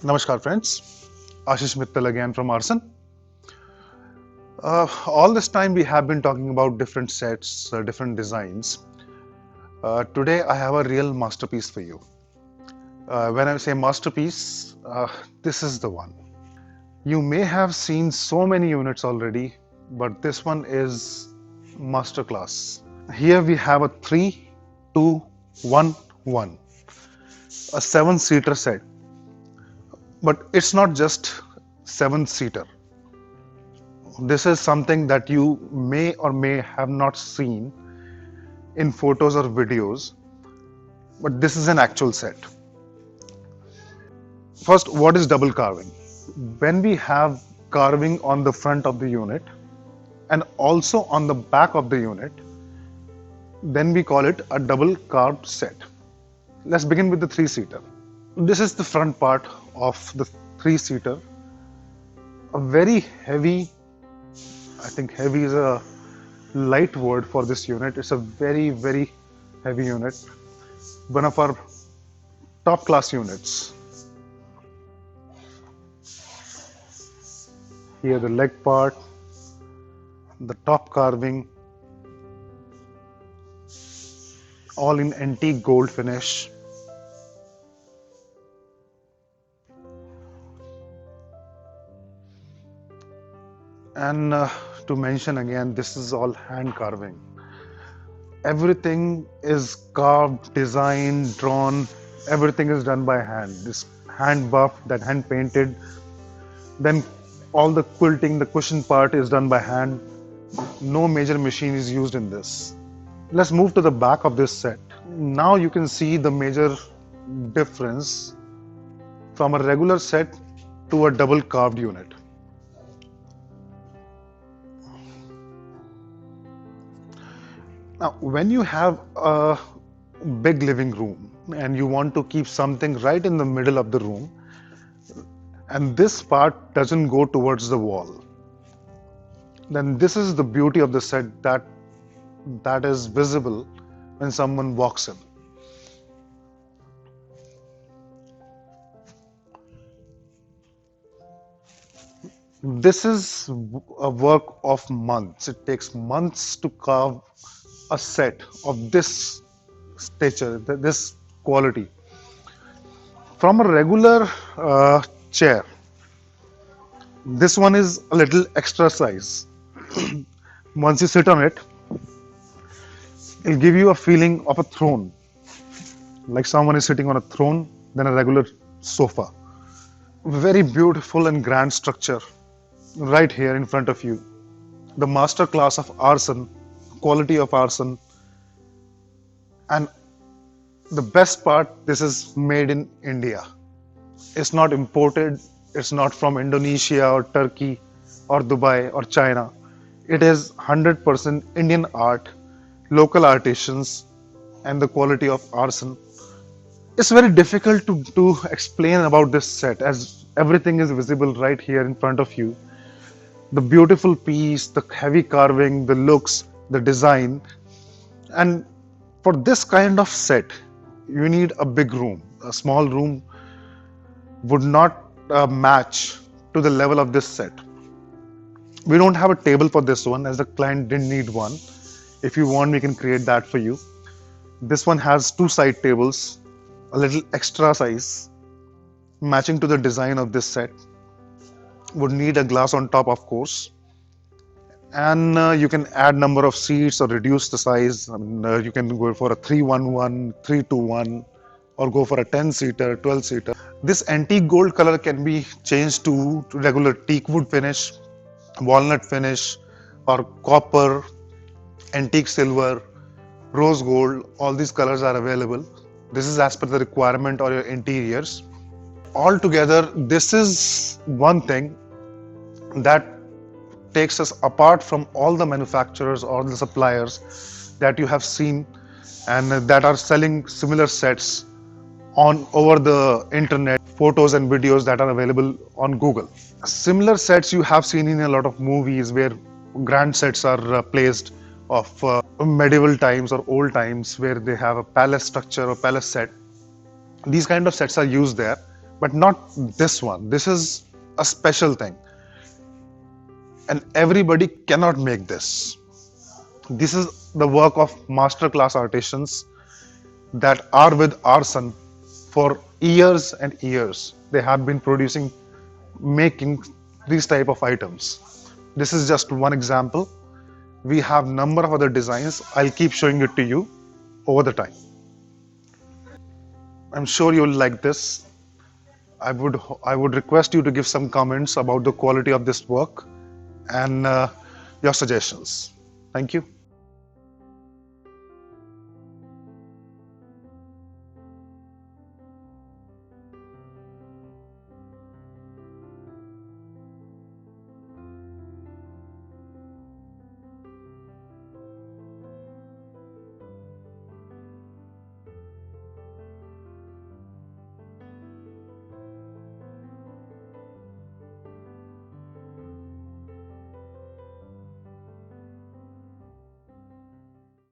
Namaskar friends, Ashish Mittal again from Aarsun. All this time we have been talking about different sets, different designs. Today I have a real masterpiece for you. When I say masterpiece, this is the one. You may have seen so many units already, but this one is masterclass. Here we have a 3, 2, 1, 1, a 7-seater set. But it's not just 7-seater. This is something that you may or may have not seen in photos or videos, but this is an actual set. First, what is double carving? When we have carving on the front of the unit and also on the back of the unit, then we call it a double carved set. Let's begin with the 3-seater. This is the front part of the 3-seater. A very heavy, I think heavy is a light word for this unit. It's a very, very heavy unit. One of our top class units. Here the leg part, the top carving, all in antique gold finish. And to mention again, this is all hand carving. Everything is carved, designed, drawn, everything is done by hand. This hand buffed, that hand painted. Then all the quilting, the cushion part is done by hand. No major machine is used in this. Let's move to the back of this set. Now you can see the major difference from a regular set to a double carved unit. Now, when you have a big living room and you want to keep something right in the middle of the room, and this part doesn't go towards the wall, then this is the beauty of the set that is visible when someone walks in. This is a work of months. It takes months to carve a set of this stature, this quality. From a regular chair, this one is a little extra size. Once you sit on it, it'll give you a feeling of a throne, like someone is sitting on a throne than a regular sofa. Very beautiful and grand structure right here in front of you. The master class of Aarsun, quality of Aarsun, and the best part, this is made in India. It's not imported, it's not from Indonesia or Turkey or Dubai or China. It is 100% Indian art, local artisans, and the quality of Aarsun. It's very difficult to explain about this set as everything is visible right here in front of you. The beautiful piece, the heavy carving, the looks, the design. And for this kind of set, you need a big room. A small room would not match to the level of this set. We don't have a table for this one as the client didn't need one. If you want, we can create that for you. This one has 2 side tables, a little extra size, matching to the design of this set. Would need a glass on top, of course. And you can add number of seats or reduce the size. I mean, you can go for a 3-1-1, 3-2-1, or go for a 10-seater, 12-seater. This antique gold color can be changed to regular teak wood finish, walnut finish, or copper, antique silver, rose gold. All these colors are available. This is as per the requirement or your interiors. Altogether, this is one thing that takes us apart from all the manufacturers or the suppliers that you have seen and that are selling similar sets on over the internet, photos and videos that are available on Google. Similar sets you have seen in a lot of movies where grand sets are placed of medieval times or old times, where they have a palace structure or palace set. These kind of sets are used there, but not this one. This is a special thing, and everybody cannot make this. This is the work of masterclass artisans that are with Aarsun for years and years. They have been producing, making these type of items. This is just one example. We have number of other designs. I'll keep showing it to you over the time. I'm sure you'll like this. I would request you to give some comments about the quality of this work and your suggestions. Thank you.